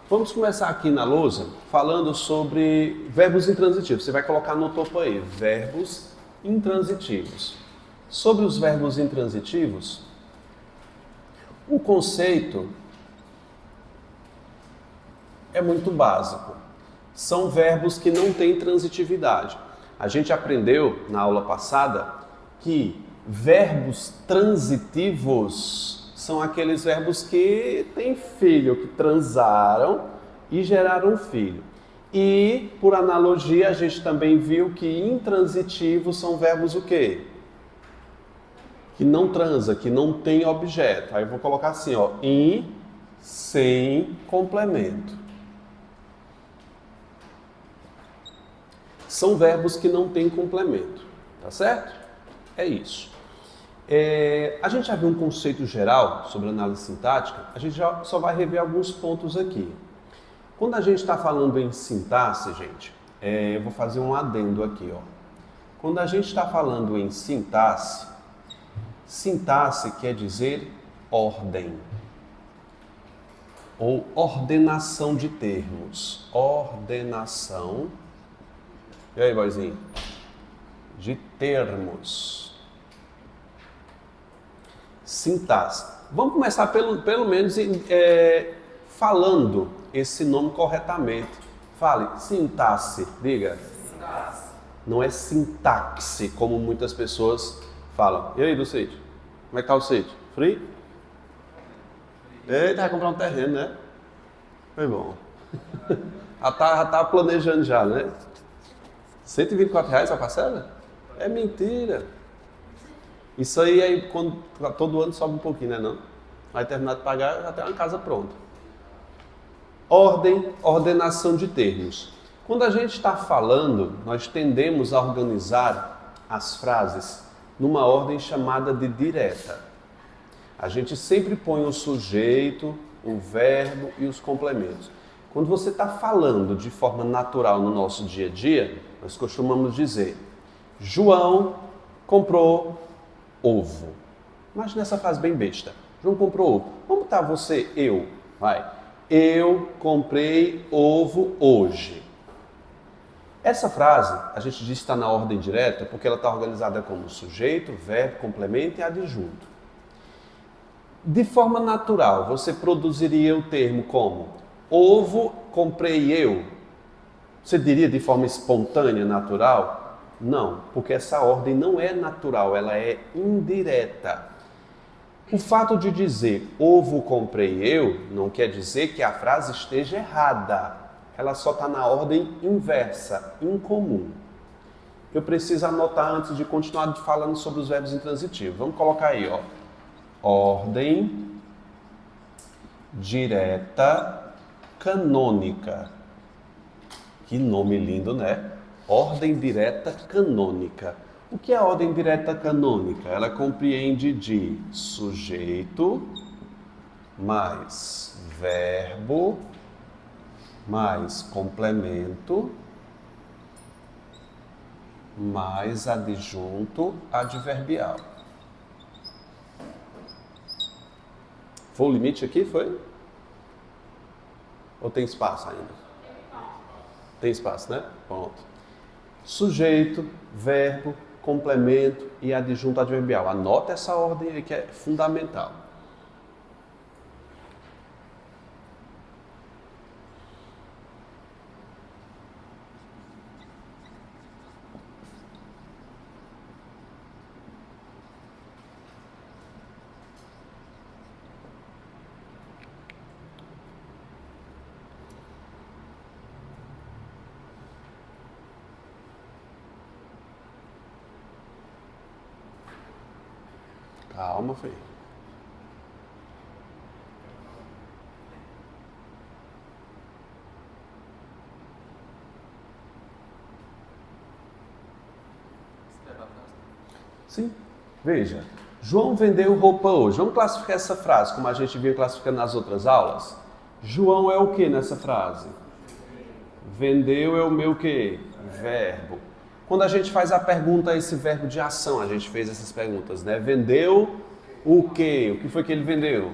Vamos começar aqui na lousa falando sobre verbos intransitivos. Você vai colocar no topo aí, verbos intransitivos. Sobre os verbos intransitivos, o conceito é muito básico. São verbos que não têm transitividade. A gente aprendeu na aula passada que verbos transitivos são aqueles verbos que têm filho, que transaram e geraram filho. E, por analogia, a gente também viu que intransitivos são verbos o quê? Que não transa, que não tem objeto. Aí eu vou colocar assim, ó, in, sem complemento. São verbos que não têm complemento, tá certo? É isso. A gente já viu um conceito geral sobre análise sintática, a gente já só vai rever alguns pontos aqui. Quando a gente está falando em sintaxe, gente, eu vou fazer um adendo aqui, ó. Quando a gente está falando em sintaxe, sintaxe quer dizer ordem ou ordenação de termos. Ordenação, e aí, boizinho? De termos. Sintaxe. Vamos começar pelo menos falando esse nome corretamente. Fale, sintaxe, diga. Sintaxe. Não é sintaxe, como muitas pessoas falam. E aí, do sítio? Como é que tá o sítio? Frio? Eita, vai comprar um terreno, né? Foi bom. já tá planejando já, né? R$124 a parcela? É mentira. Isso aí, quando todo ano sobe um pouquinho, né não? Vai terminar de pagar, já tem uma casa pronta. Ordem, ordenação de termos. Quando a gente está falando, nós tendemos a organizar as frases numa ordem chamada de direta. A gente sempre põe o sujeito, o verbo e os complementos. Quando você está falando de forma natural no nosso dia a dia, nós costumamos dizer, João comprou ovo. Imagina essa frase bem besta. João comprou ovo. Vamos botar você, eu. Vai. Eu comprei ovo hoje. Essa frase, a gente diz que está na ordem direta porque ela está organizada como sujeito, verbo, complemento e adjunto. De forma natural, você produziria o termo como ovo comprei eu. Você diria de forma espontânea, natural? Não, porque essa ordem não é natural, ela é indireta. O fato de dizer ovo comprei eu não quer dizer que a frase esteja errada. Ela só está na ordem inversa, incomum. Eu preciso anotar antes de continuar falando sobre os verbos intransitivos. Vamos colocar aí, ó. Ordem direta canônica. Que nome lindo, né? Ordem direta canônica. O que é a ordem direta canônica? Ela compreende de sujeito mais verbo mais complemento mais adjunto adverbial. Foi o limite aqui, foi? Ou tem espaço ainda? Tem espaço, né? Pronto. Sujeito, verbo, complemento e adjunto adverbial. Anota essa ordem aí que é fundamental. Calma, filho. Sim. Veja, João vendeu roupa hoje. Vamos classificar essa frase como a gente vinha classificando nas outras aulas? João é o que nessa frase? Vendeu é o meu quê? Verbo. Quando a gente faz a pergunta, esse verbo de ação, a gente fez essas perguntas, né? Vendeu o quê? O que foi que ele vendeu?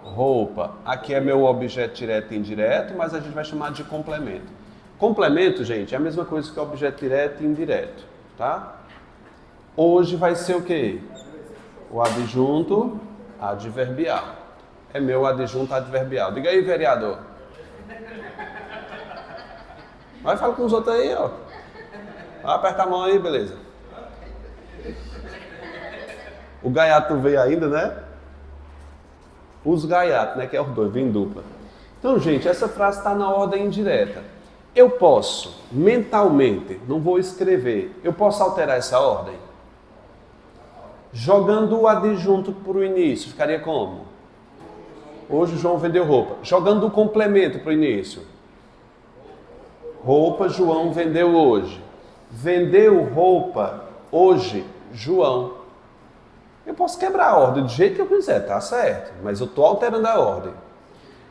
roupa. Aqui é meu objeto direto e indireto, mas a gente vai chamar de complemento. Complemento, gente, é a mesma coisa que objeto direto e indireto, tá? Hoje vai ser o quê? O adjunto adverbial. É meu adjunto adverbial. Diga aí, vereador. Vai falar com os outros aí, ó. Vai apertar a mão aí, beleza. O gaiato não veio ainda, né? Os gaiatos, né? Que é os dois, vem em dupla. Então, gente, essa frase está na ordem indireta. Eu posso, mentalmente, não vou escrever, eu posso alterar essa ordem? Jogando o adjunto para o início, ficaria como? Hoje o João vendeu roupa. Jogando o complemento para o início. Roupa, João vendeu hoje. Vendeu roupa hoje, João. Eu posso quebrar a ordem do jeito que eu quiser, tá certo. Mas eu estou alterando a ordem.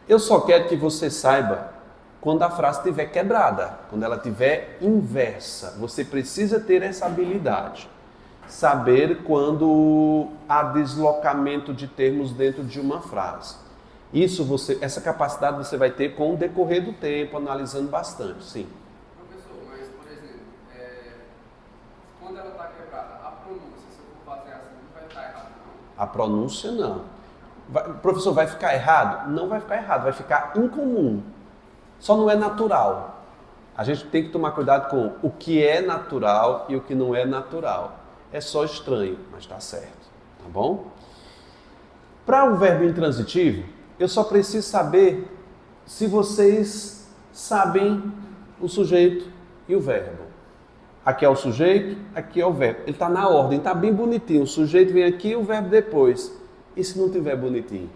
Eu só quero que você saiba quando a frase estiver quebrada, quando ela estiver inversa. Você precisa ter essa habilidade. Saber quando há deslocamento de termos dentro de uma frase. Essa capacidade você vai ter com o decorrer do tempo, analisando bastante, sim. Professor, mas, por exemplo, quando ela está quebrada, a pronúncia, se eu for fazer assim, não vai estar errado, não? A pronúncia, não. Professor, vai ficar errado? Não vai ficar errado, vai ficar incomum. Só não é natural. A gente tem que tomar cuidado com o que é natural e o que não é natural. É só estranho, mas está certo, tá bom? Para o verbo intransitivo, eu só preciso saber se vocês sabem o sujeito e o verbo. Aqui é o sujeito, aqui é o verbo. Ele está na ordem, está bem bonitinho. O sujeito vem aqui e o verbo depois. E se não tiver bonitinho?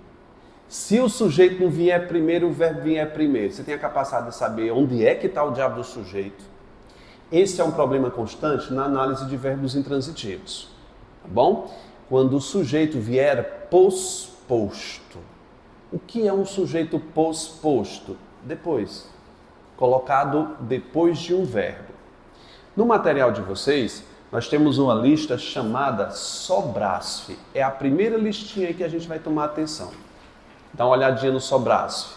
Se o sujeito não vier primeiro, o verbo vier primeiro. Você tem a capacidade de saber onde é que está o diabo do sujeito. Esse é um problema constante na análise de verbos intransitivos. Tá bom? Quando o sujeito vier posposto. O que é um sujeito posposto? Depois. Colocado depois de um verbo. No material de vocês, nós temos uma lista chamada Sobrasf. É a primeira listinha aí que a gente vai tomar atenção. Dá uma olhadinha no Sobrasf.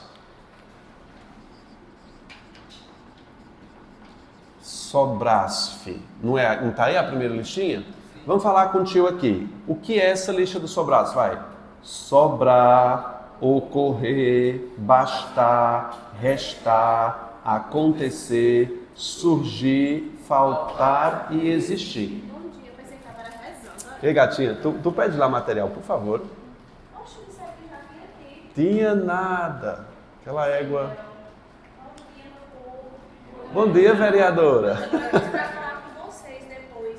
Sobrasf. Não está aí a primeira listinha? Vamos falar com o tio aqui. O que é essa lista do Sobrasf? Vai. Sobrar, ocorrer, bastar, restar, acontecer, surgir, faltar e existir. Bom dia, pensei que estava rezando. Ei, gatinha, tu pede lá material, por favor. Oxe, isso aqui já tinha aqui. Tinha nada. Aquela égua. Bom dia, meu povo. Bom dia, vereadora. Eu vou falar com vocês depois.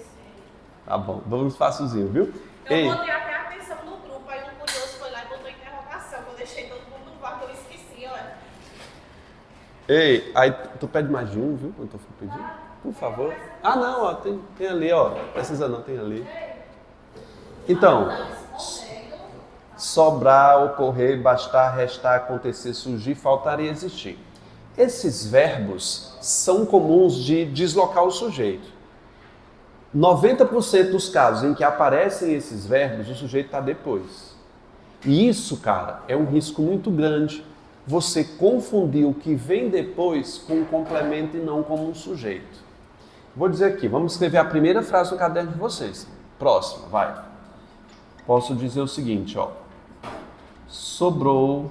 Tá bom, dou um espaçozinho, viu? Eu Ei, botei até a atenção no grupo, aí um curioso foi lá e botou interrogação, que eu deixei todo mundo no quarto, eu esqueci, olha. ei, aí tu pede mais de um, viu? Quando tu for pedir. Por favor. Ah, não, ó, tem ali, ó. Precisa não, tem ali. Então, sobrar, ocorrer, bastar, restar, acontecer, surgir, faltar e existir. Esses verbos são comuns de deslocar o sujeito. 90% dos casos em que aparecem esses verbos, o sujeito está depois. E isso, cara, é um risco muito grande. Você confundir o que vem depois com um complemento e não como um sujeito. Vou dizer aqui, vamos escrever a primeira frase no caderno de vocês. Próxima, vai. Posso dizer o seguinte, ó. Sobrou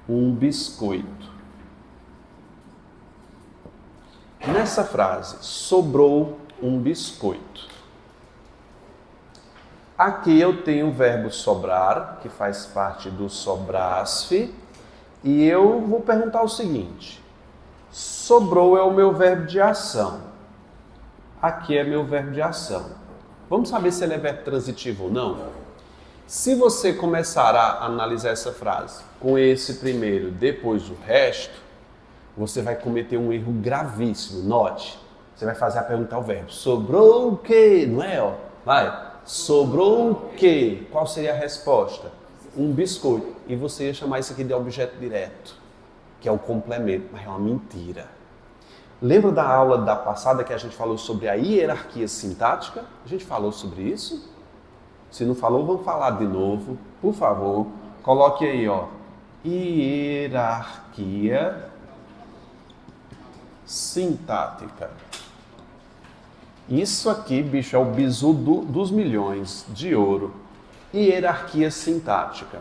um biscoito. Nessa frase, sobrou um biscoito. Aqui eu tenho o verbo sobrar, que faz parte do Sobrasf, e eu vou perguntar o seguinte: sobrou é o meu verbo de ação. Aqui é meu verbo de ação. Vamos saber se ele é verbo transitivo ou não? Se você começar a analisar essa frase com esse primeiro, depois o resto, você vai cometer um erro gravíssimo. Note, você vai fazer a pergunta ao verbo. Sobrou o quê? Não é? Ó. Vai. Sobrou o quê? Qual seria a resposta? Um biscoito. E você ia chamar isso aqui de objeto direto, que é o complemento, mas é uma mentira. Lembra da aula da passada que a gente falou sobre a hierarquia sintática? A gente falou sobre isso? Se não falou, vamos falar de novo, por favor. Coloque aí, ó. Hierarquia sintática. Isso aqui, bicho, é o bizu dos milhões de ouro. Hierarquia sintática.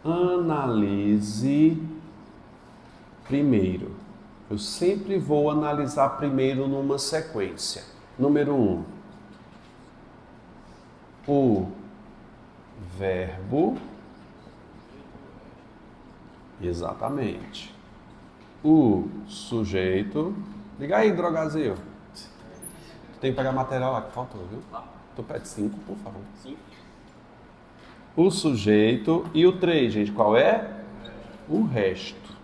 Analise primeiro. Eu sempre vou analisar primeiro numa sequência. Número 1. O verbo. Exatamente. O sujeito. Liga aí, Drogazil. Tem que pegar material lá que faltou, viu? Tu pede 5, por favor. 5. O sujeito e o 3, gente, qual é? O resto.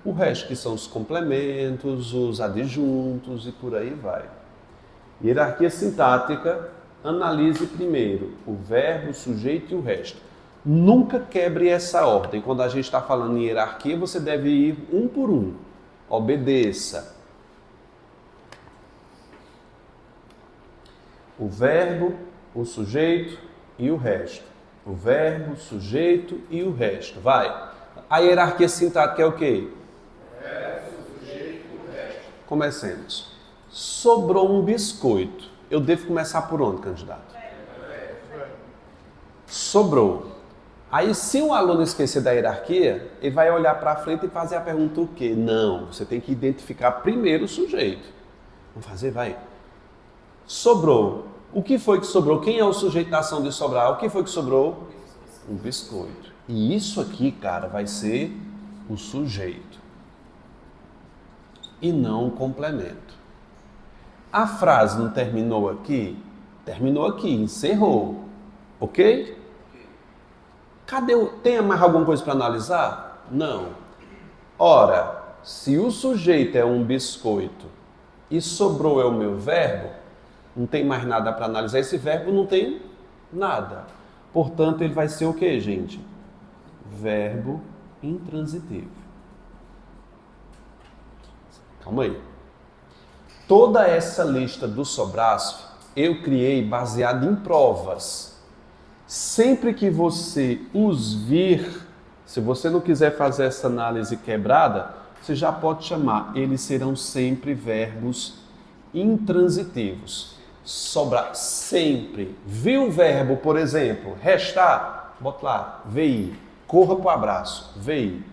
O resto que são os complementos, os adjuntos e por aí vai. Hierarquia sintática, analise primeiro o verbo, o sujeito e o resto. Nunca quebre essa ordem. Quando a gente está falando em hierarquia, você deve ir um por um. Obedeça. O verbo, o sujeito e o resto. O verbo, o sujeito e o resto. Vai. A hierarquia sintática é o quê? Verbo, sujeito e o resto. Comecemos. Sobrou um biscoito. Eu devo começar por onde, candidato? Sobrou. Aí, se um aluno esquecer da hierarquia, ele vai olhar para frente e fazer a pergunta o quê? Não, você tem que identificar primeiro o sujeito. Vamos fazer, vai. Sobrou. O que foi que sobrou? Quem é o sujeito da ação de sobrar? O que foi que sobrou? Um biscoito. E isso aqui, cara, vai ser o sujeito. E não o complemento. A frase não terminou aqui? Terminou aqui, encerrou. Ok? Cadê o... Tem mais alguma coisa para analisar? Não. Ora, se o sujeito é um biscoito e sobrou é o meu verbo, não tem mais nada para analisar. Esse verbo não tem nada. Portanto, ele vai ser o quê, gente? Verbo intransitivo. Calma aí. Toda essa lista do sobraço eu criei baseado em provas. Sempre que você os vir, se você não quiser fazer essa análise quebrada, você já pode chamar. Eles serão sempre verbos intransitivos. Sobrar sempre. Viu o verbo, por exemplo, restar? Bota lá, VI. Corra para o abraço, VI.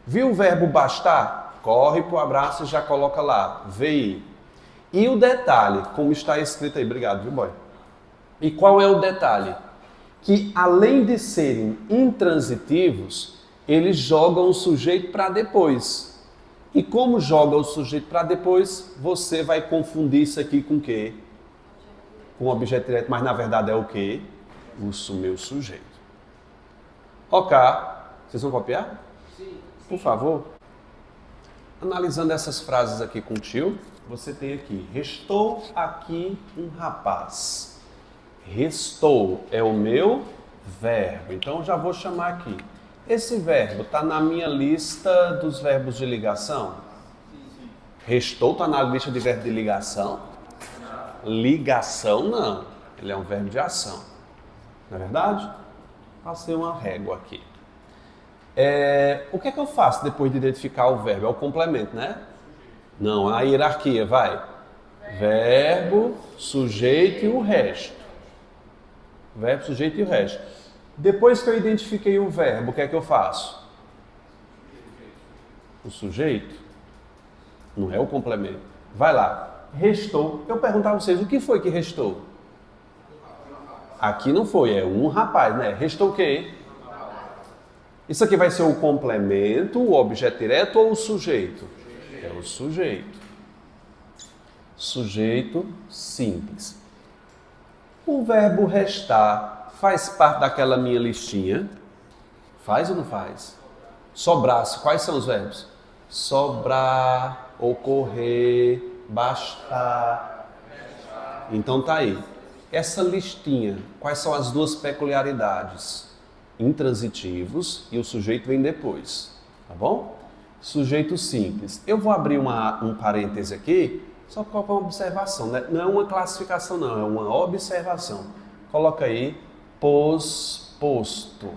Viu o verbo bastar? Corre para o abraço e já coloca lá, VI. E o detalhe, como está escrito aí, obrigado, viu, boy? E qual é o detalhe? Que além de serem intransitivos, eles jogam o sujeito para depois. E como joga o sujeito para depois, você vai confundir isso aqui com o quê? Com objeto direto, mas na verdade é o quê? O meu sujeito. Ok. Vocês vão copiar? Sim. Por favor. Analisando essas frases aqui com o tio, você tem aqui, restou aqui um rapaz. Restou é o meu verbo, então já vou chamar aqui. Esse verbo está na minha lista dos verbos de ligação? Restou está na lista de verbos de ligação? Ligação não, ele é um verbo de ação. Não é verdade? Passei uma régua aqui. O que é que eu faço depois de identificar o verbo? É o complemento, né? Não, a hierarquia, vai. Verbo, sujeito e o resto. Verbo, sujeito e o resto. Depois que eu identifiquei o verbo, o que é que eu faço? O sujeito. Não é o complemento. Vai lá. Restou. Eu perguntar a vocês, o que foi que restou? Aqui não foi, é um rapaz, né? Restou o quê? Isso aqui vai ser o complemento, o objeto direto ou o sujeito? É o sujeito. Sujeito simples. O verbo restar faz parte daquela minha listinha? Faz ou não faz? Sobrar, quais são os verbos? Sobrar, ocorrer, bastar. Então tá aí. Essa listinha, quais são as duas peculiaridades? Intransitivos e o sujeito vem depois, tá bom? Sujeito simples. Eu vou abrir um parêntese aqui, só para uma observação, né? Não é uma classificação não, é uma observação. Coloca aí, posposto.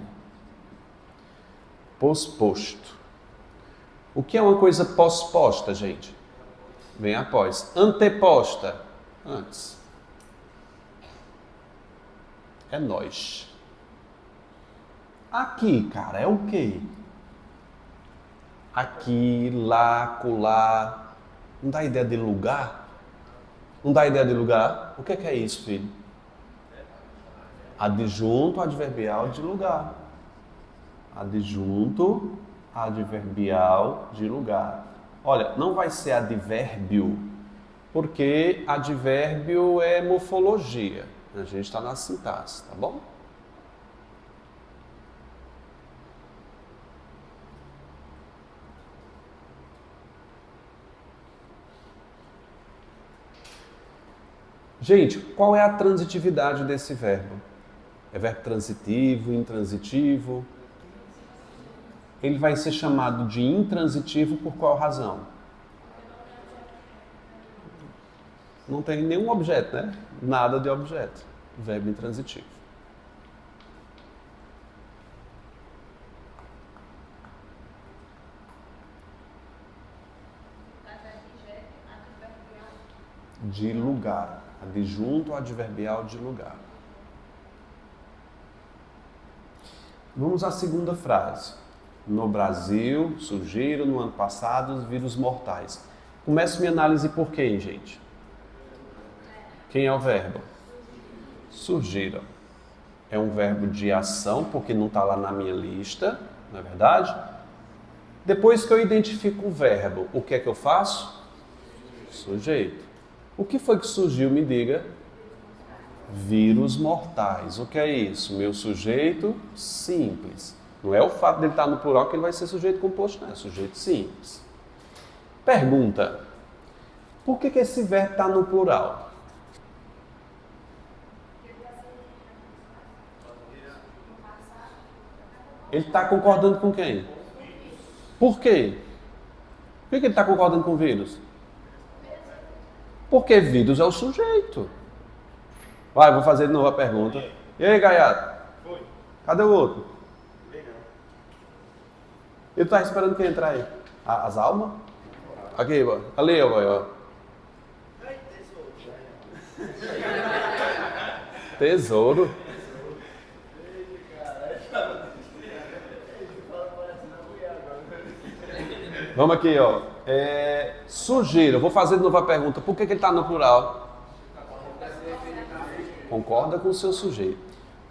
Posposto. O que é uma coisa posposta, gente? Vem após. Anteposta. Antes. É nós. Aqui, cara, é o quê? Aqui, lá, acolá. Não dá ideia de lugar? Não dá ideia de lugar? O que é isso, filho? Adjunto adverbial de lugar. Adjunto adverbial de lugar. Olha, não vai ser advérbio, porque advérbio é morfologia. A gente está na sintaxe, tá bom? Gente, qual é a transitividade desse verbo? É verbo transitivo, intransitivo? Ele vai ser chamado de intransitivo por qual razão? Não tem nenhum objeto, né? Nada de objeto. Verbo intransitivo. De lugar. Adjunto adverbial de lugar. Vamos à segunda frase. No Brasil, surgiram no ano passado os vírus mortais. Começo minha análise por quem, gente? Quem é o verbo? Surgiram. É um verbo de ação, porque não está lá na minha lista, não é verdade? Depois que eu identifico o verbo, o que é que eu faço? Sujeito. O que foi que surgiu? Me diga. Vírus mortais. O que é isso? Meu sujeito simples. Não é o fato dele estar no plural que ele vai ser sujeito composto, não. É sujeito simples. Pergunta. Por que esse verbo está no plural? Ele está concordando com quem? Por quê? Por que ele está concordando com vírus? Porque vírus é o sujeito. Vai, vou fazer de novo a pergunta. E aí, Gaiato? Cadê o outro? Ele está esperando quem entrar aí? As almas? Aqui, ali, ó. Tesouro? Vamos aqui, ó. Surgiram. Vou fazer de novo a pergunta. Por que ele está no plural? Concorda com o seu sujeito.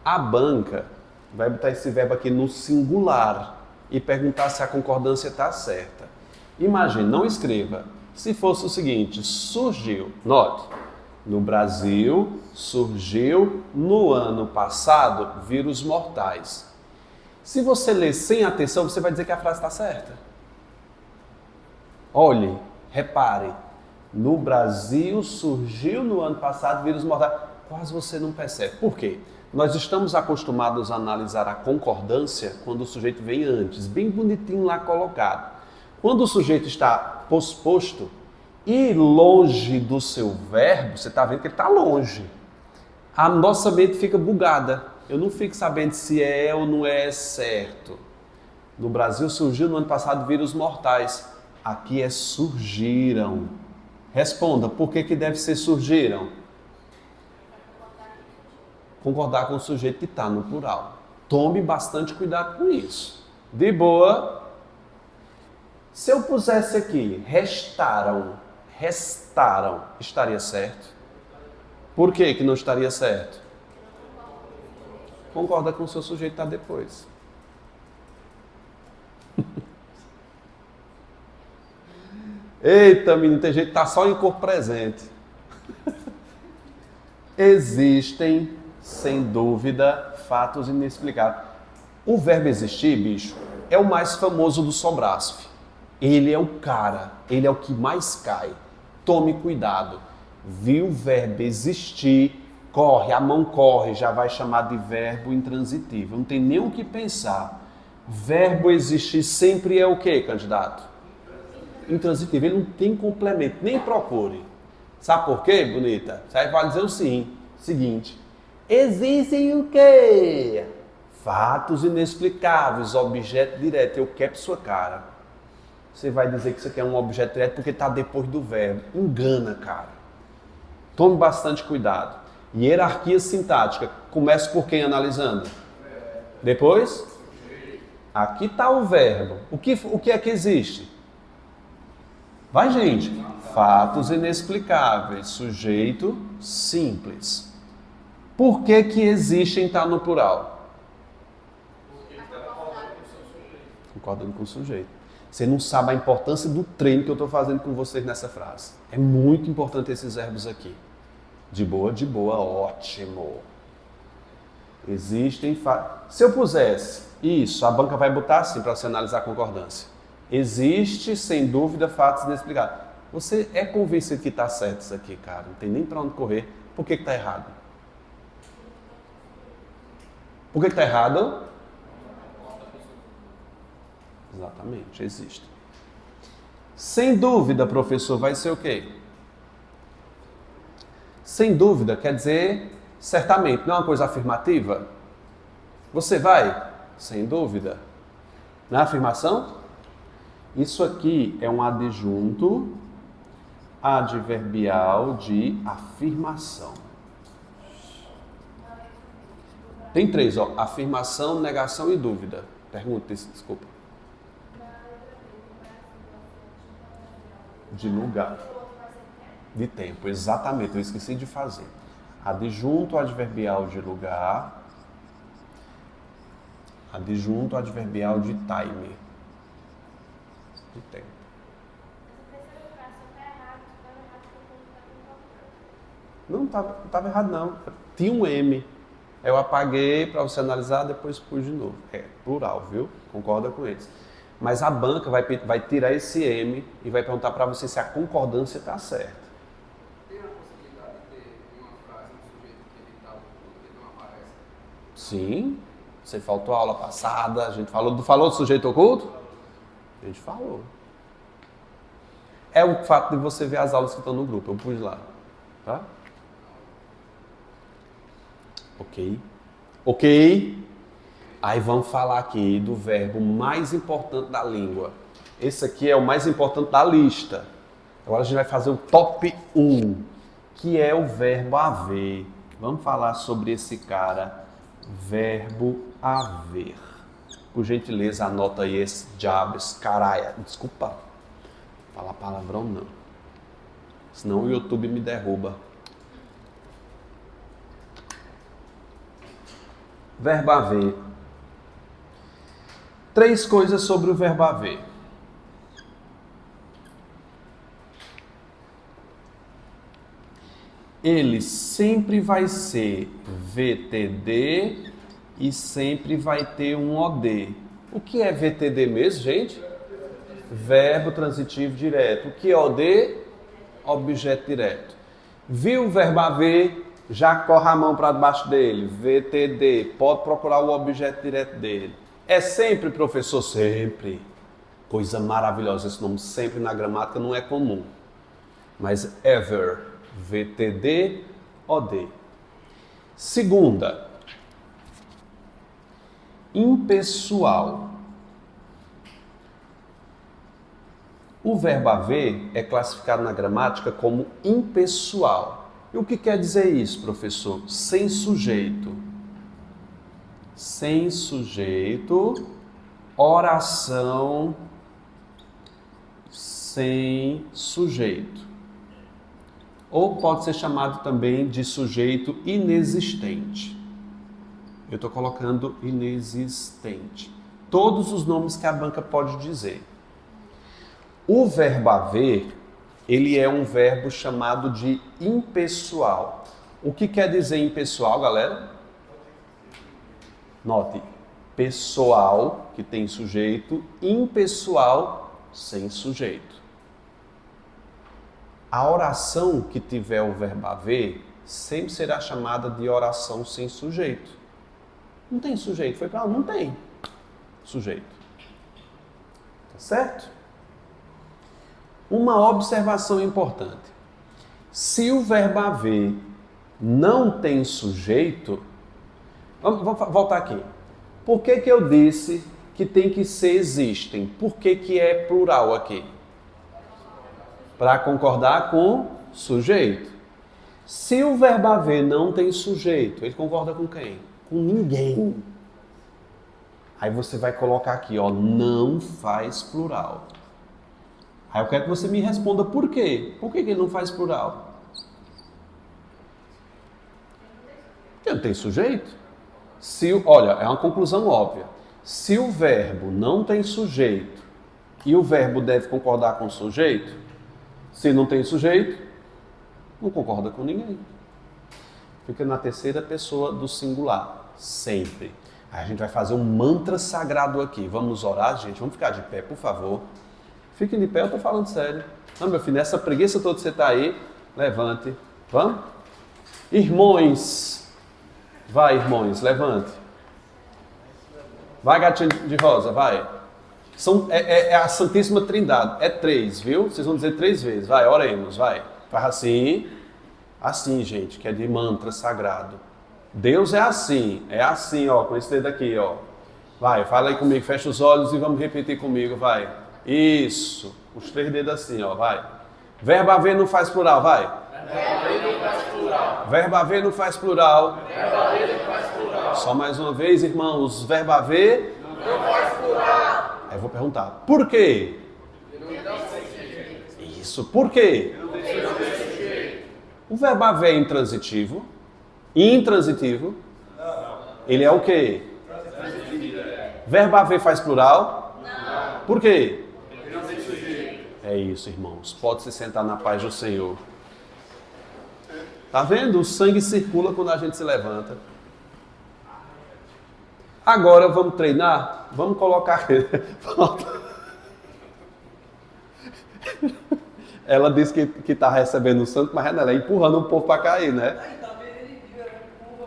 A banca vai botar esse verbo aqui no singular e perguntar se a concordância está certa. Imagine, não escreva. Se fosse o seguinte, surgiu. Note. No Brasil, surgiu no ano passado vírus mortais. Se você ler sem atenção, você vai dizer que a frase está certa. Olhe, repare, no Brasil surgiu no ano passado vírus mortais. Quase você não percebe. Por quê? Nós estamos acostumados a analisar a concordância quando o sujeito vem antes, bem bonitinho lá colocado. Quando o sujeito está posposto e longe do seu verbo, você está vendo que ele está longe. A nossa mente fica bugada. Eu não fico sabendo se é ou não é certo. No Brasil surgiu no ano passado vírus mortais. Aqui é surgiram. Responda, por que deve ser surgiram? Concordar com o sujeito que está no plural. Tome bastante cuidado com isso. De boa. Se eu pusesse aqui, restaram, estaria certo? Por que não estaria certo? Concorda com o seu sujeito que está depois. Eita, menino, tem gente que está só em corpo presente. Existem, sem dúvida, fatos inexplicáveis. O verbo existir, bicho, é o mais famoso do Sobrasf. Ele é o cara, ele é o que mais cai. Tome cuidado. Viu o verbo existir, corre, a mão corre, já vai chamar de verbo intransitivo. Não tem nem o que pensar. Verbo existir sempre é o quê, candidato? Intransitivo. Ele não tem complemento, nem procure. Sabe por quê, bonita? Você vai dizer o seguinte, Existem o quê? Fatos inexplicáveis, objeto direto. Eu quebro sua cara. Você vai dizer que isso aqui é um objeto direto porque está depois do verbo. Engana, cara. Tome bastante cuidado. Hierarquia sintática. Começa por quem analisando? Depois? Aqui está o verbo. O que é que existe? Vai, gente. Fatos inexplicáveis. Sujeito simples. Por que que existem está no plural? Concordando com o sujeito. Você não sabe a importância do treino que eu estou fazendo com vocês nessa frase. É muito importante esses verbos aqui. De boa, ótimo. Existem... Se eu pusesse isso, a banca vai botar assim para você analisar a concordância. Existe, sem dúvida, fatos inexplicados. Você é convencido que está certo isso aqui, cara. Não tem nem para onde correr. Por que está errado? Por que está errado? Exatamente, existe. Sem dúvida, professor, vai ser o quê? Sem dúvida quer dizer certamente, não é uma coisa afirmativa? Você vai? Sem dúvida. Na afirmação? Isso aqui é um adjunto adverbial de afirmação. Tem três, ó. Afirmação, negação e dúvida. Pergunta, desculpa. De lugar. De tempo, exatamente, eu esqueci de fazer. Adjunto adverbial de lugar. Adjunto adverbial de time. De tempo. Não estava errado não. Tinha um M. Eu apaguei para você analisar, depois pus de novo. É plural, viu? Concorda com eles. Mas a banca vai tirar esse M e vai perguntar para você se a concordância está certa. Tem a possibilidade de ter uma frase, um sujeito que ele está oculto, que ele não aparece? Sim. Você faltou a aula passada, a gente falou do sujeito oculto? A gente falou. É o fato de você ver as aulas que estão no grupo, eu pus lá. Tá? Ok? Aí vamos falar aqui do verbo mais importante da língua. Esse aqui é o mais importante da lista. Agora a gente vai fazer o top 1, que é o verbo haver. Vamos falar sobre esse cara, verbo haver. Por gentileza, anota aí esse jabs, caralho. Desculpa, falar palavrão não. Senão o YouTube me derruba. Verbo haver. 3 coisas sobre o verbo haver. Ele sempre vai ser VTD e sempre vai ter um OD. O que é VTD mesmo, gente? Verbo transitivo direto. O que é OD? Objeto direto. Viu o verbo haver? Já corre a mão para debaixo dele. VTD. Pode procurar o objeto direto dele. É sempre, professor? Sempre. Coisa maravilhosa. Esse nome sempre na gramática não é comum. Mas ever. VTD, OD. Segunda. Impessoal. O verbo haver é classificado na gramática como impessoal. E o que quer dizer isso, professor? Sem sujeito. Sem sujeito, oração sem sujeito. Ou pode ser chamado também de sujeito inexistente. Eu estou colocando inexistente. Todos os nomes que a banca pode dizer. O verbo haver, ele é um verbo chamado de impessoal. O que quer dizer impessoal, galera? Note, pessoal, que tem sujeito, impessoal, sem sujeito. A oração que tiver o verbo haver sempre será chamada de oração sem sujeito. Não tem sujeito, foi para lá? Não tem sujeito. Tá certo? Uma observação importante. Se o verbo haver não tem sujeito... Vamos voltar aqui. Por que que eu disse que tem que ser existem? Por que que é plural aqui? Para concordar com sujeito. Se o verbo haver não tem sujeito, ele concorda com quem? Com ninguém. Aí você vai colocar aqui, ó, não faz plural. Aí eu quero que você me responda por quê? Por que que ele não faz plural? Porque não tem sujeito. Olha, é uma conclusão óbvia. Se o verbo não tem sujeito e o verbo deve concordar com o sujeito, se não tem sujeito, não concorda com ninguém. Fica na terceira pessoa do singular, sempre. Aí a gente vai fazer um mantra sagrado aqui. Vamos orar, gente? Vamos ficar de pé, por favor. Fiquem de pé, eu estou falando sério. Não, meu filho, nessa preguiça toda que você está aí, levante. Vamos? Irmãos. Vai, irmãos, levante. Vai, gatinho de rosa, vai. É a Santíssima Trindade. É 3, viu? Vocês vão dizer 3 vezes. Vai, oremos, vai. Faz assim. Assim, gente, que é de mantra sagrado. Deus é assim, ó, com esse dedo aqui, ó. Vai, fala aí comigo, fecha os olhos e vamos repetir comigo, vai. Isso, os 3 dedos assim, ó, vai. Verbo haver não faz plural, vai. Verbo haver não faz plural. Verbo haver não faz plural. Verbo haver não faz plural. Só mais uma vez, irmãos, verbo haver Não faz plural. Aí eu vou perguntar, por quê? Isso, por quê? O verbo haver é intransitivo. Intransitivo. Ele é o quê? Verbo haver faz plural? Não. Por quê? É isso, irmãos. Pode se sentar na paz do Senhor. Tá vendo? O sangue circula quando a gente se levanta. Agora vamos treinar? Vamos colocar... Ela disse que está recebendo o santo, mas ela é empurrando o povo para cair, né?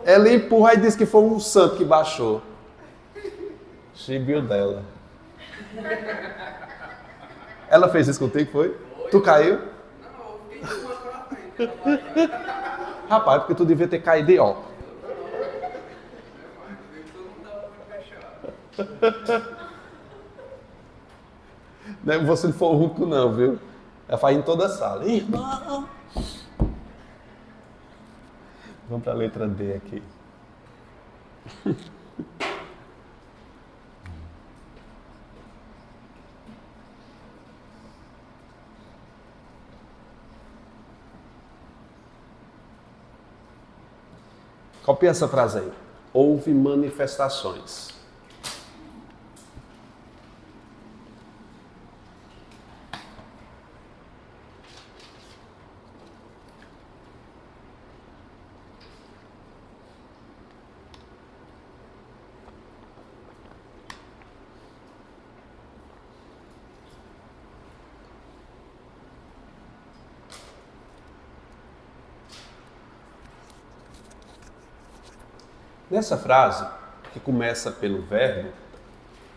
Ela empurra e diz que foi um santo que baixou. Chibiu dela. Ela fez isso contigo, foi? Tu caiu? Não, eu fiquei de uma pra frente. Rapaz, porque tu devia ter caído e ó. Você não for único não, viu? Ela faz em toda a sala. Irmão! Vamos para a letra D aqui. Copia essa frase aí. Houve manifestações. Nessa frase, que começa pelo verbo,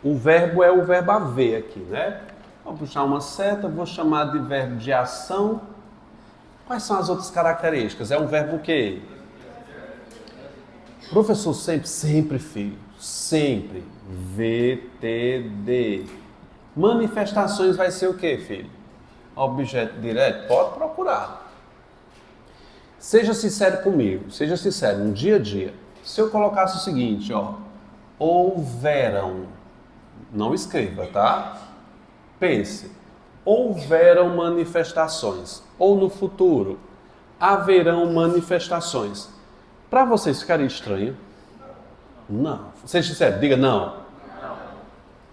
o verbo é o verbo haver aqui, né? Vou puxar uma seta, vou chamar de verbo de ação. Quais são as outras características? É um verbo o quê? Professor, sempre, filho. Sempre. VTD. Manifestações vai ser o quê, filho? Objeto direto? Pode procurar. Seja sincero comigo, seja sincero, no dia a dia. Se eu colocasse o seguinte, ó, houveram, não escreva, tá? Pense, houveram manifestações, ou no futuro, haverão manifestações. Para vocês ficarem estranho? Não. Seja sincero, diga não.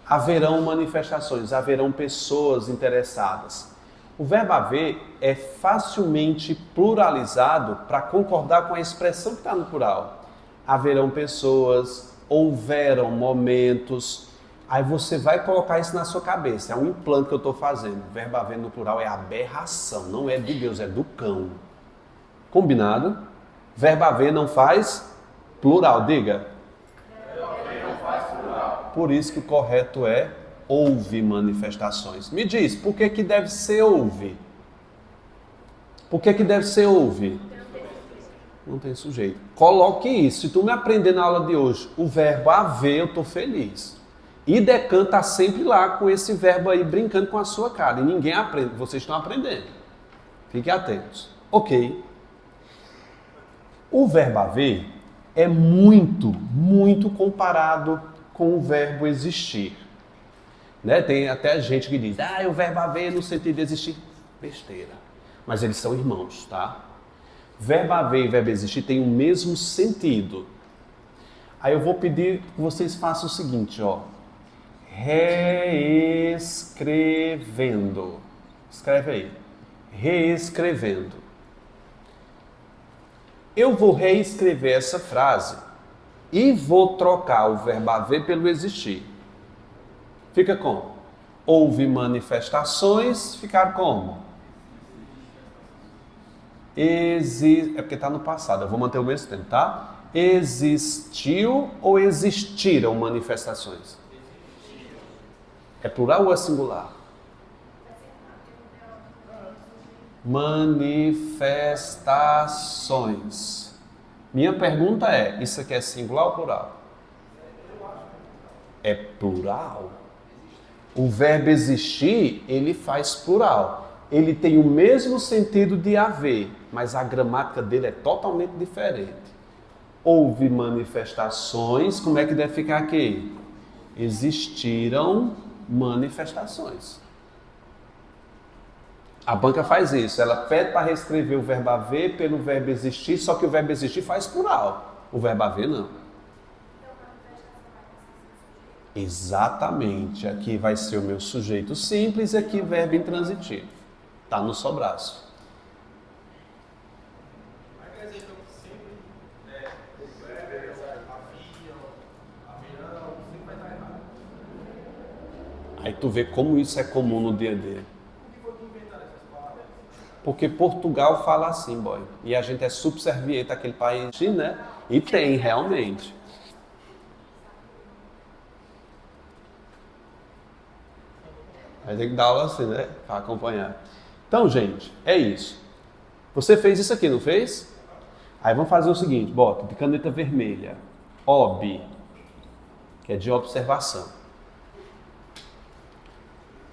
Haverão manifestações, haverão pessoas interessadas. O verbo haver é facilmente pluralizado para concordar com a expressão que está no plural. Haverão pessoas, houveram momentos. Aí você vai colocar isso na sua cabeça. É um implante que eu estou fazendo. O verbo haver no plural é aberração, não é de Deus, é do cão. Combinado? Verbo haver não faz plural, diga. Verbo haver não faz plural. Por isso que o correto é houve manifestações. Me diz, por que deve ser houve? Por que deve ser houve? Não tem sujeito. Coloque isso. Se tu me aprender na aula de hoje o verbo haver, eu estou feliz. E Decan está sempre lá com esse verbo aí brincando com a sua cara. E ninguém aprende. Vocês estão aprendendo. Fiquem atentos. Ok. O verbo haver é muito comparado com o verbo existir. Né? Tem até gente que diz, o verbo haver no sentido de existir. Besteira. Mas eles são irmãos, tá? Verbo haver e verbo existir têm o mesmo sentido. Aí eu vou pedir que vocês façam o seguinte, ó. Reescrevendo. Escreve aí. Reescrevendo. Eu vou reescrever essa frase e vou trocar o verbo haver pelo existir. Fica como? Houve manifestações, ficar como? É porque está no passado, eu vou manter o mesmo tempo, tá? Existiu ou existiram manifestações? É plural ou é singular? Manifestações. Minha pergunta é, isso aqui é singular ou plural? É plural. O verbo existir, ele faz plural. Ele tem o mesmo sentido de haver, mas a gramática dele é totalmente diferente. Houve manifestações, como é que deve ficar aqui? Existiram manifestações. A banca faz isso, ela pede para reescrever o verbo haver pelo verbo existir, só que o verbo existir faz plural, o verbo haver não. Exatamente, aqui vai ser o meu sujeito simples e aqui o verbo intransitivo. Está no sobraço. Aí tu vê como isso é comum no dia a dia. Porque Portugal fala assim, boy. E a gente é subserviente àquele país, né? E tem, realmente. Vai ter que dar aula assim, né? Para acompanhar. Então, gente, é isso. Você fez isso aqui, não fez? Aí vamos fazer o seguinte, bota de caneta vermelha. OB, que é de observação.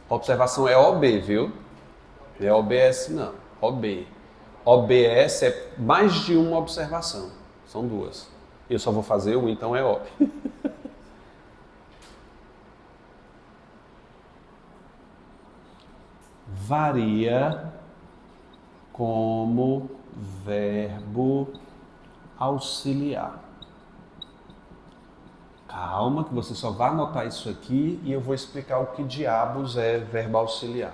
Observação é OB, viu? Não é OBS, não. OB. OBS é mais de uma observação. São duas. Eu só vou fazer uma, então é OB. Varia como verbo auxiliar. Calma, que você só vai anotar isso aqui e eu vou explicar o que diabos é verbo auxiliar.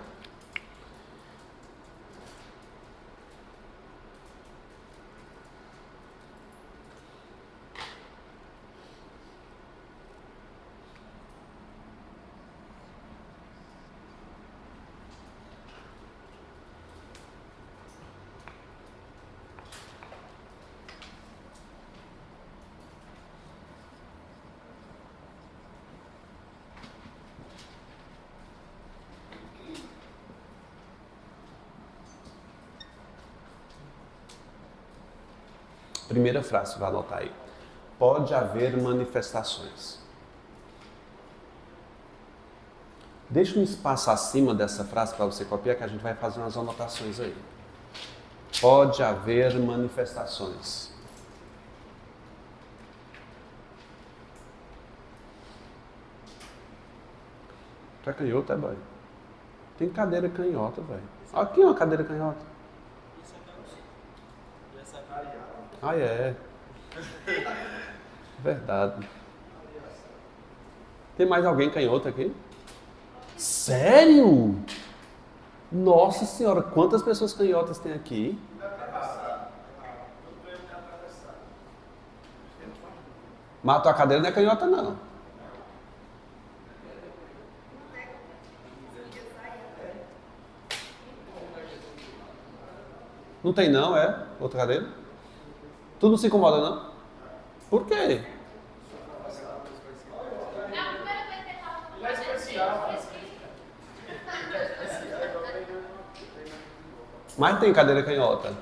Primeira frase, vai anotar aí. Pode haver manifestações. Deixa um espaço acima dessa frase para você copiar, que a gente vai fazer umas anotações aí. Pode haver manifestações. Tu é canhoto, é, boy? Tem cadeira canhota, velho. Aqui é uma cadeira canhota. Ah, é. Verdade. Tem mais alguém canhoto aqui? Sério? Nossa senhora, quantas pessoas canhotas tem aqui? Mas a tua cadeira não é canhota, não. Não tem não, é? Outra cadeira? Tu não se incomoda, não? Por quê? Mas tem cadeira canhota.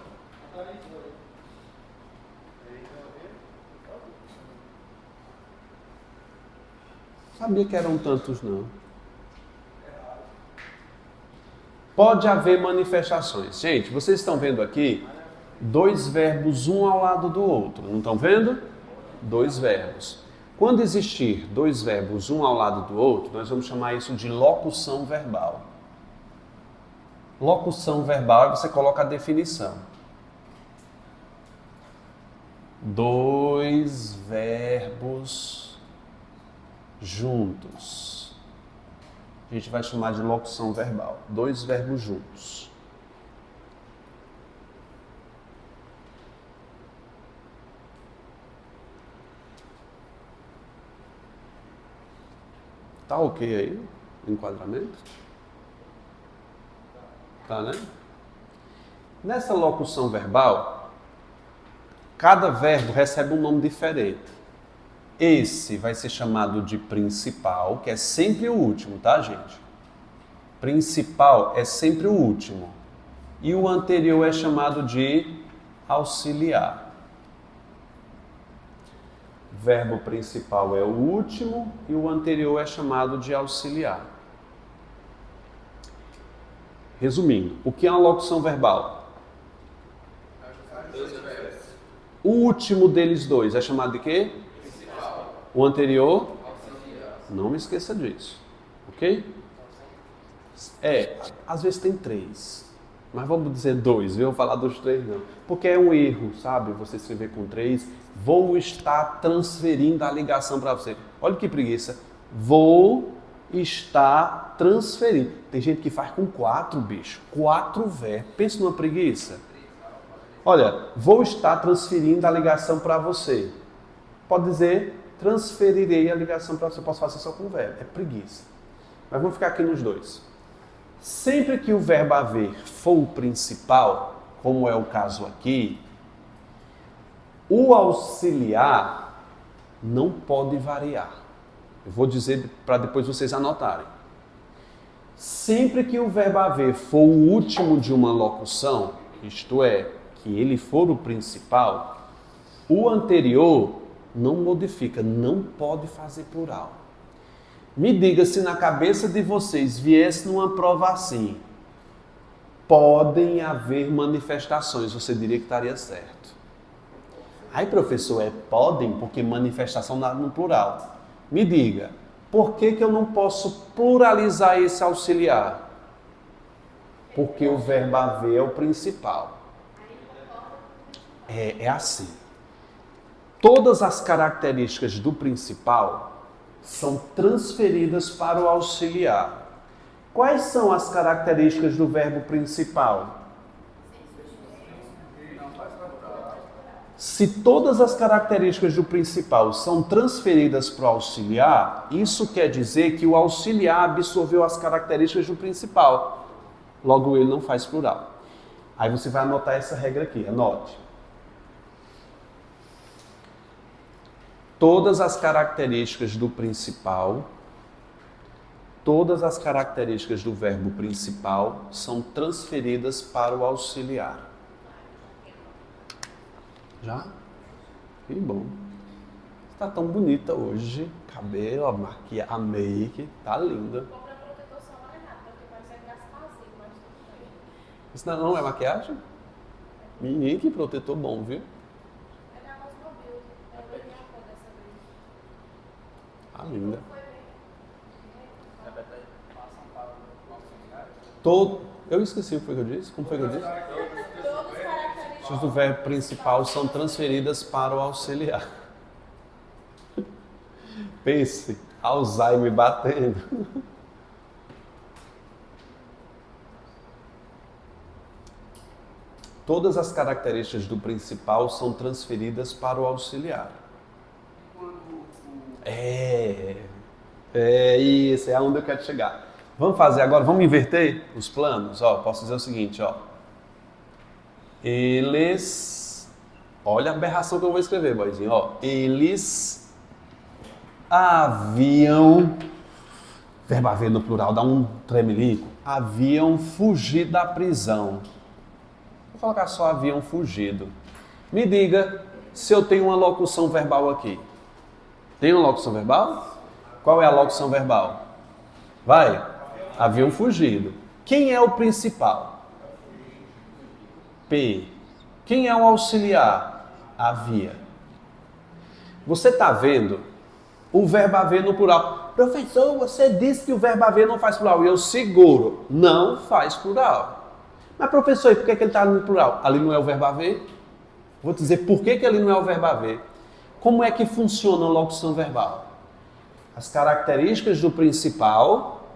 Sabia que eram tantos, não. Pode haver manifestações. Gente, vocês estão vendo aqui dois verbos um ao lado do outro. Não estão vendo? Dois verbos. Quando existir dois verbos um ao lado do outro, nós vamos chamar isso de locução verbal. Locução verbal, você coloca a definição. Dois verbos juntos. A gente vai chamar de locução verbal. Dois verbos juntos. Tá ok aí o enquadramento? Tá, né? Nessa locução verbal, cada verbo recebe um nome diferente. Esse vai ser chamado de principal, que é sempre o último, tá, gente? Principal é sempre o último. E o anterior é chamado de auxiliar. Verbo principal é o último e o anterior é chamado de auxiliar. Resumindo, o que é uma locução verbal? O último deles dois é chamado de quê? Principal. O anterior? Auxiliar. Não me esqueça disso, ok? Às vezes tem três, mas vamos dizer dois, viu? Vou falar dos três não. Porque é um erro, sabe? Você escrever com três. Vou estar transferindo a ligação para você. Olha que preguiça. Vou estar transferindo. Tem gente que faz com 4, bicho. 4 verbos. Pensa numa preguiça. Olha, vou estar transferindo a ligação para você. Pode dizer, transferirei a ligação para você. Eu posso fazer só com o verbo. É preguiça. Mas vamos ficar aqui nos dois. Sempre que o verbo haver for o principal, como é o caso aqui, o auxiliar não pode variar. Eu vou dizer para depois vocês anotarem. Sempre que o verbo haver for o último de uma locução, isto é, que ele for o principal, o anterior não modifica, não pode fazer plural. Me diga se na cabeça de vocês viesse numa prova assim, podem haver manifestações, você diria que estaria certo. Ai, professor, podem porque manifestação dá no plural. Me diga, por que eu não posso pluralizar esse auxiliar? Porque o verbo haver é o principal. É assim. Todas as características do principal são transferidas para o auxiliar. Quais são as características do verbo principal? Se todas as características do principal são transferidas para o auxiliar, isso quer dizer que o auxiliar absorveu as características do principal. Logo, ele não faz plural. Aí você vai anotar essa regra aqui, anote. Todas as características do principal, todas as características do verbo principal são transferidas para o auxiliar. Já? Que bom. Está tão bonita hoje. Cabelo, a make, tá linda. Compra protetor solar errado, porque parece que gasta vazio, mas tudo bem. Isso não é maquiagem? Menino, que protetor bom, viu? É da Cosmobil, eu ganhei a cor dessa vez. Tá linda. Foi bem. Eu esqueci o que foi que eu disse. Como foi que eu disse? Todas as características Do verbo principal são transferidas para o auxiliar. Pense, Alzheimer batendo. Todas as características do principal são transferidas para o auxiliar. Isso, é aonde eu quero chegar. Vamos fazer agora, vamos inverter os planos? Posso dizer o seguinte, Eles... Olha a aberração que eu vou escrever, boizinho, Eles haviam... Verbo haver no plural dá um tremelico. Haviam fugido da prisão. Vou colocar só haviam fugido. Me diga se eu tenho uma locução verbal aqui. Tem uma locução verbal? Qual é a locução verbal? Vai. Haviam fugido. Quem é o principal? P. Quem é o auxiliar? Havia. Você está vendo o verbo haver no plural. Professor, você disse que o verbo haver não faz plural. E eu seguro. Não faz plural. Mas professor, e por que ele está no plural? Ali não é o verbo haver? Vou dizer por que ali não é o verbo haver. Como é que funciona a locução verbal? As características do principal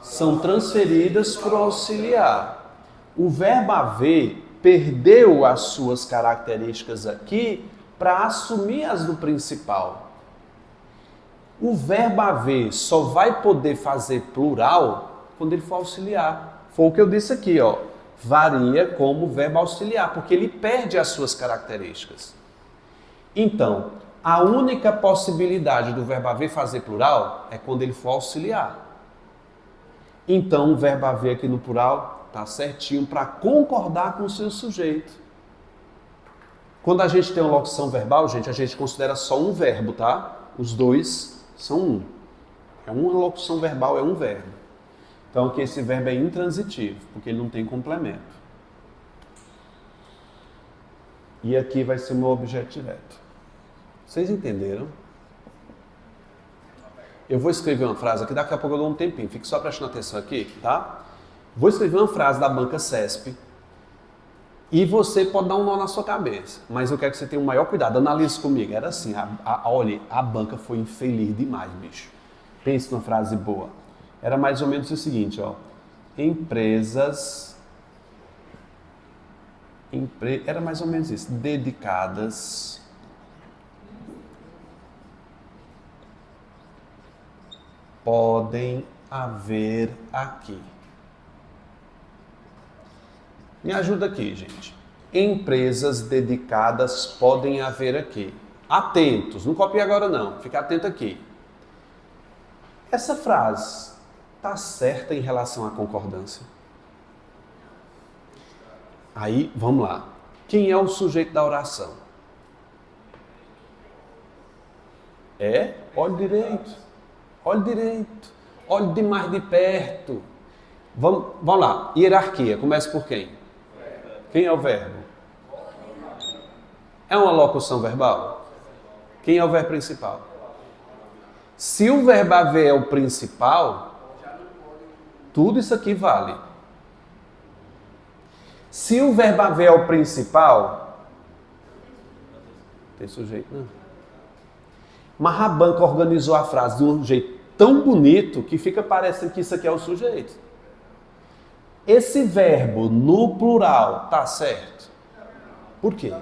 são transferidas para o auxiliar. O verbo haver perdeu as suas características aqui para assumir as do principal. O verbo haver só vai poder fazer plural quando ele for auxiliar. Foi o que eu disse aqui, ó. Varia como verbo auxiliar, porque ele perde as suas características. Então, a única possibilidade do verbo haver fazer plural é quando ele for auxiliar. Então, o verbo haver aqui no plural está certinho para concordar com o seu sujeito. Quando a gente tem uma locução verbal, gente, a gente considera só um verbo, tá? Os dois são um. É uma locução verbal, é um verbo. Então, aqui esse verbo é intransitivo, porque ele não tem complemento. E aqui vai ser o meu objeto direto. Vocês entenderam? Eu vou escrever uma frase aqui, daqui a pouco eu dou um tempinho. Fique só prestando atenção aqui, tá? Vou escrever uma frase da banca CESP e você pode dar um nó na sua cabeça. Mas eu quero que você tenha o maior cuidado. Analise comigo. Era assim, olha, a banca foi infeliz demais, bicho. Pense numa frase boa. Era mais ou menos o seguinte, ó. Empresas... Era mais ou menos isso. Dedicadas... podem haver aqui. Me ajuda aqui, gente. Empresas dedicadas podem haver aqui. Atentos, não copie agora não, fica atento aqui. Essa frase está certa em relação à concordância? Aí, vamos lá. Quem é o sujeito da oração? Olhe direito. Olhe direito, olhe de mais de perto. Vamos lá, hierarquia, começa por quem? Quem é o verbo? É uma locução verbal? Quem é o verbo principal? Se o verbo haver é o principal, tudo isso aqui vale. Se o verbo haver é o principal, tem sujeito não. Mas a banca organizou a frase de um jeito tão bonito que fica parecendo que isso aqui é o sujeito. Esse verbo no plural tá certo? Por quê?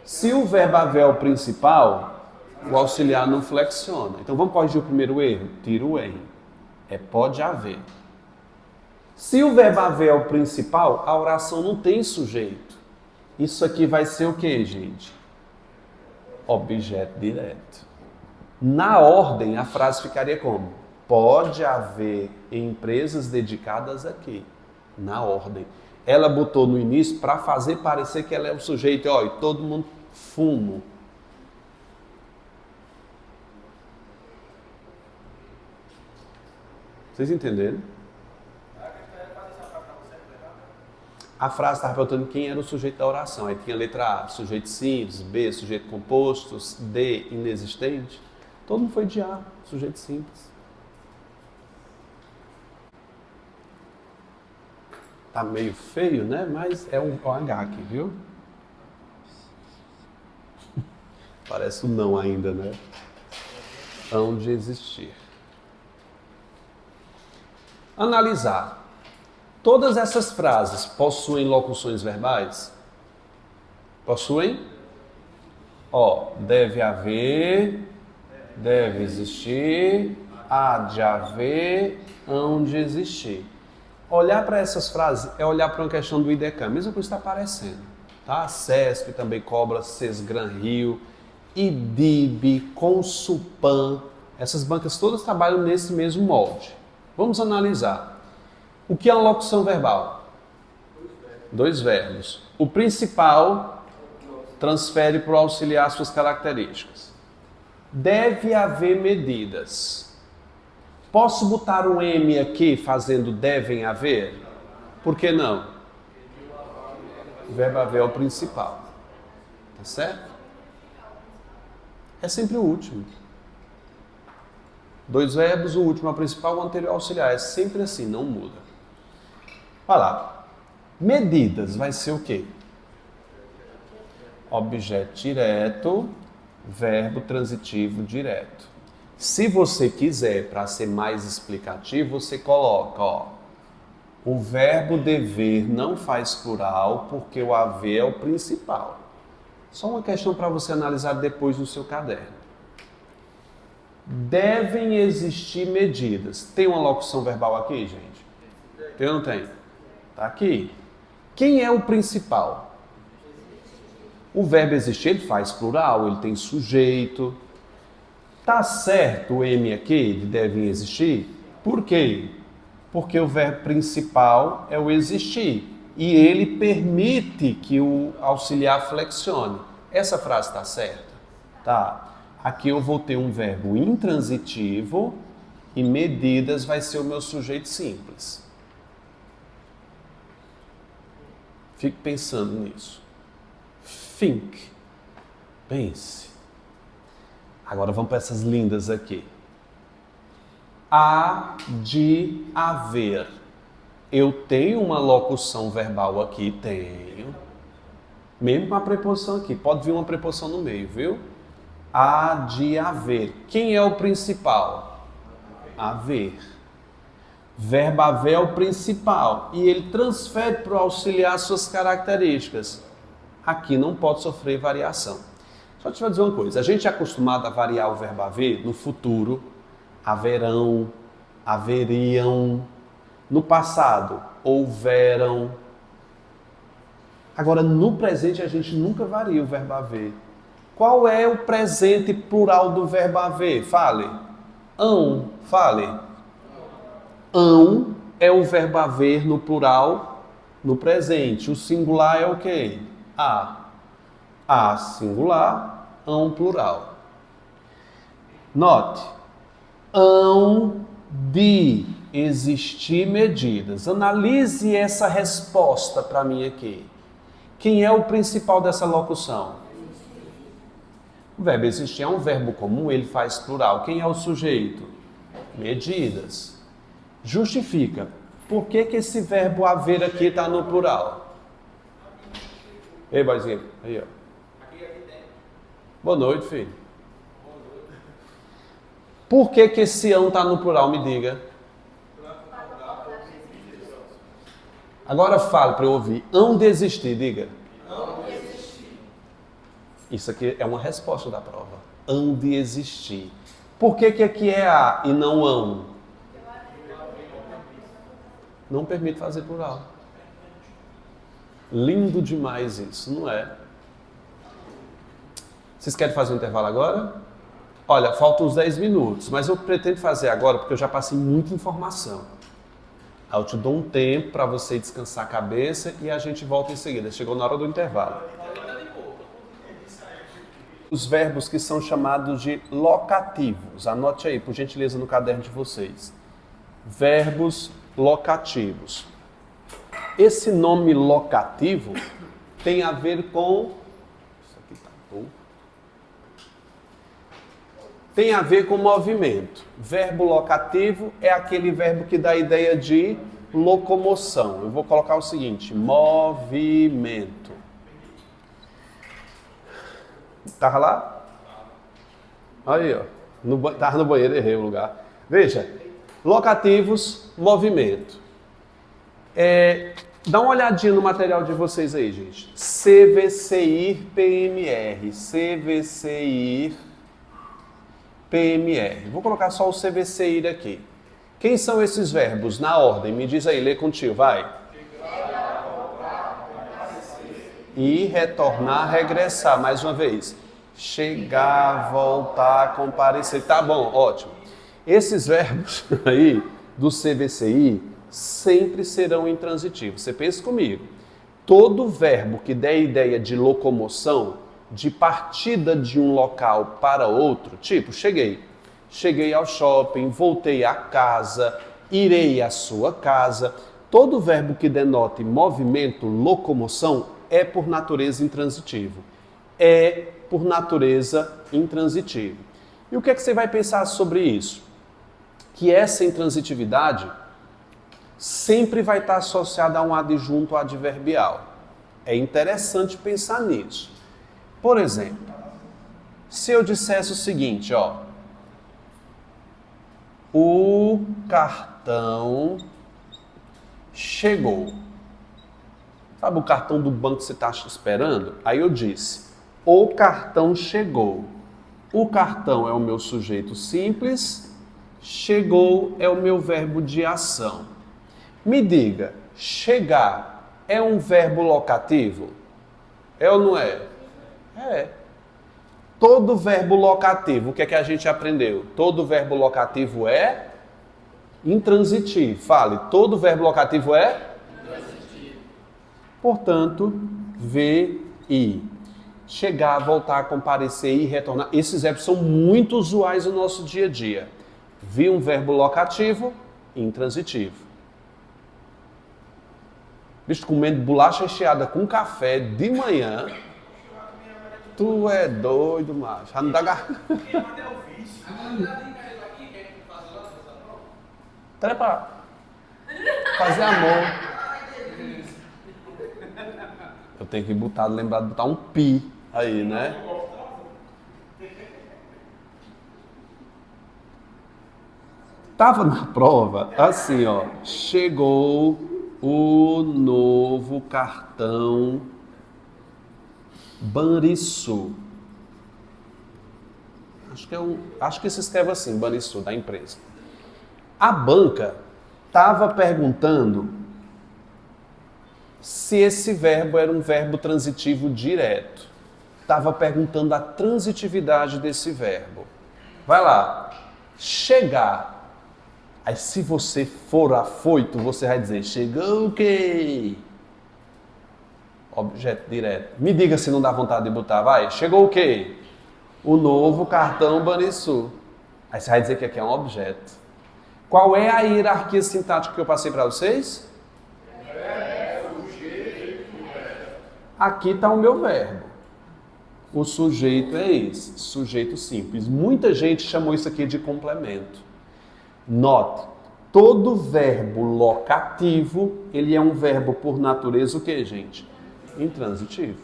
Se o verbo haver é o principal, o auxiliar não flexiona. Então vamos corrigir o primeiro erro? Tira o R. Pode haver. Se o verbo haver é o principal, a oração não tem sujeito. Isso aqui vai ser o quê, gente? Objeto direto. Na ordem, a frase ficaria como? Pode haver empresas dedicadas aqui. Na ordem. Ela botou no início para fazer parecer que ela é o sujeito. Ó, e todo mundo fumo. Vocês entenderam? A frase estava perguntando quem era o sujeito da oração. Aí tinha a letra A, sujeito simples, B, sujeito composto, D, inexistente. Todo mundo foi de A, sujeito simples. Tá meio feio, né? Mas é um H aqui, viu? Parece um não ainda, né? Hão de existir. Analisar. Todas essas frases possuem locuções verbais? Possuem? Deve haver, deve existir, há de haver, hão de existir. Olhar para essas frases é olhar para uma questão do IDECAM, mesmo que está aparecendo. Tá? CESP também cobra, Sesgran Rio, IDIB, Consulpan, essas bancas todas trabalham nesse mesmo molde. Vamos analisar. O que é uma locução verbal? Dois verbos. O principal transfere para o auxiliar suas características. Deve haver medidas. Posso botar um M aqui fazendo devem haver? Por que não? O verbo haver é o principal. Tá certo? É sempre o último. 2 verbos, o último é o principal, o anterior é o auxiliar. É sempre assim, não muda. Vai lá. Medidas vai ser o quê? Objeto direto, verbo transitivo direto. Se você quiser, para ser mais explicativo, você coloca, ó, o verbo dever não faz plural porque o haver é o principal. Só uma questão para você analisar depois no seu caderno. Devem existir medidas. Tem uma locução verbal aqui, gente? Tem ou não tem? Tá aqui. Quem é o principal? O verbo existir, ele faz plural, ele tem sujeito. Tá certo o M aqui de devem existir? Por quê? Porque o verbo principal é o existir. E ele permite que o auxiliar flexione. Essa frase está certa? Tá. Aqui eu vou ter um verbo intransitivo e medidas vai ser o meu sujeito simples. Fique pensando nisso. Think. Pense. Agora vamos para essas lindas aqui. Há de haver. Eu tenho uma locução verbal aqui? Tenho. Mesmo com a preposição aqui. Pode vir uma preposição no meio, viu? Há de haver. Quem é o principal? Haver. Verbo haver é o principal. E ele transfere para o auxiliar suas características. Aqui não pode sofrer variação. Só te vou dizer uma coisa. A gente é acostumado a variar o verbo haver no futuro. Haverão, haveriam. No passado, houveram. Agora, no presente, a gente nunca varia o verbo haver. Qual é o presente plural do verbo haver? Fale. Ão. Fale. Ão é o verbo haver no plural, no presente. O singular é o quê? A. A singular, ão plural. Note. Hão de existir medidas. Analise essa resposta para mim aqui. Quem é o principal dessa locução? O verbo existir é um verbo comum, ele faz plural. Quem é o sujeito? Medidas. Justifica. Por que esse verbo haver aqui está no plural? Ei, boizinho. Aí, ó. Boa noite, filho. Por que esse ão está no plural? Me diga. Agora fale para eu ouvir. Hão de existir, diga. Hão de existir. Isso aqui é uma resposta da prova. Hão de existir. Por que aqui é a e não hão? Não permite fazer plural. Lindo demais isso, não é? Vocês querem fazer um intervalo agora? Olha, faltam uns 10 minutos, mas eu pretendo fazer agora porque eu já passei muita informação. Aí eu te dou um tempo para você descansar a cabeça e a gente volta em seguida. Chegou na hora do intervalo. Os verbos que são chamados de locativos. Anote aí, por gentileza, no caderno de vocês. Verbos locativos. Esse nome locativo tem a ver com... Isso aqui tá bom. Tem a ver com movimento. Verbo locativo é aquele verbo que dá a ideia de locomoção. Eu vou colocar o seguinte, movimento. Tava lá? Aí, ó. Tava no banheiro, errei o lugar. Veja, locativos, movimento. Dá uma olhadinha no material de vocês aí, gente. CVCIR PMR. CVCIR PMR. Vou colocar só o CVCIR aqui. Quem são esses verbos? Na ordem, me diz aí, lê contigo, vai. Ir, retornar, regressar. Mais uma vez. Chegar, voltar, comparecer. Tá bom, ótimo. Esses verbos aí do CVCI sempre serão intransitivos. Você pensa comigo. Todo verbo que der ideia de locomoção de partida de um local para outro, tipo, cheguei ao shopping, voltei à casa, irei à sua casa. Todo verbo que denote movimento, locomoção, é por natureza intransitivo. É por natureza intransitivo. E o que é que você vai pensar sobre isso? Que essa intransitividade sempre vai estar associada a um adjunto adverbial. É interessante pensar nisso. Por exemplo, se eu dissesse o seguinte, ó, o cartão chegou. Sabe o cartão do banco que você está esperando? Aí eu disse, o cartão chegou. O cartão é o meu sujeito simples, chegou é o meu verbo de ação. Me diga, chegar é um verbo locativo? É ou não é? É. Todo verbo locativo, o que é que a gente aprendeu? Todo verbo locativo é intransitivo. Fale, todo verbo locativo é? Intransitivo. Portanto, VI. Chegar, voltar, comparecer e retornar. Esses verbos são muito usuais no nosso dia a dia. Vi um verbo locativo, intransitivo. Bicho, comendo bolacha recheada com café de manhã. Tu é doido, macho. Já não dá garra. Trepa. Fazer amor. Eu tenho que lembrar de botar um pi aí, né? Tava na prova, assim, ó. Chegou o novo cartão Banrisul. Acho que se escreve assim, Banrisul, da empresa. A banca estava perguntando se esse verbo era um verbo transitivo direto. Estava perguntando a transitividade desse verbo. Vai lá. Chegar. Aí se você for afoito, você vai dizer, chegou o quê? Objeto direto. Me diga se não dá vontade de botar, vai. Chegou o quê? O novo cartão Banrisul. Aí você vai dizer que aqui é um objeto. Qual é a hierarquia sintática que eu passei para vocês? Aqui está o meu verbo. O sujeito é esse, sujeito simples. Muita gente chamou isso aqui de complemento. Note, todo verbo locativo, ele é um verbo por natureza o quê, gente? Intransitivo.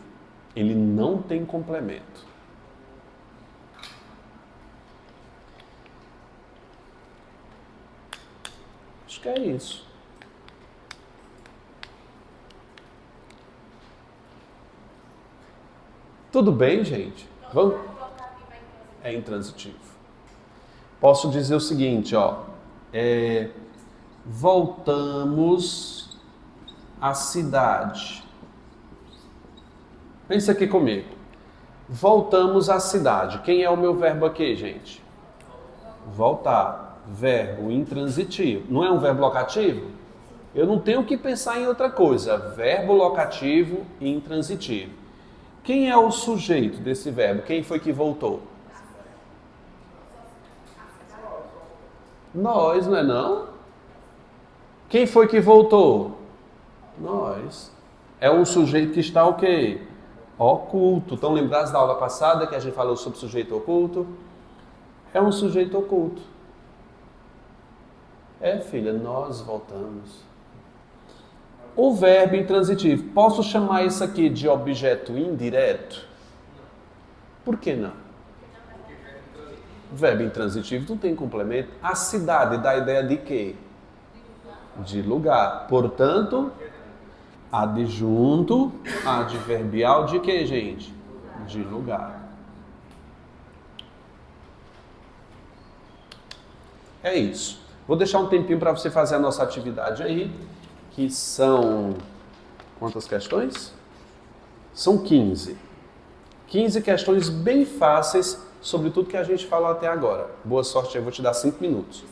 Ele não tem complemento. Acho que é isso. Tudo bem, gente? Vamos? É intransitivo. Posso dizer o seguinte, ó. Voltamos à cidade. Pensa aqui comigo. Voltamos à cidade. Quem é o meu verbo aqui, gente? Voltar. Verbo intransitivo. Não é um verbo locativo? Eu não tenho que pensar em outra coisa. Verbo locativo e intransitivo. Quem é o sujeito desse verbo? Quem foi que voltou? Nós, não é não? Quem foi que voltou? Nós. É um sujeito que está o quê? Oculto. Estão lembrados da aula passada que a gente falou sobre sujeito oculto? É um sujeito oculto. É, filha, nós voltamos. O verbo intransitivo. Posso chamar isso aqui de objeto indireto? Por que não? O verbo intransitivo não tem complemento. A cidade dá a ideia de quê? De lugar. Portanto, adjunto adverbial de quê, gente? De lugar. É isso. Vou deixar um tempinho para você fazer a nossa atividade aí, que são... Quantas questões? São 15. 15 questões bem fáceis sobre tudo que a gente falou até agora. Boa sorte, eu vou te dar 5 minutos.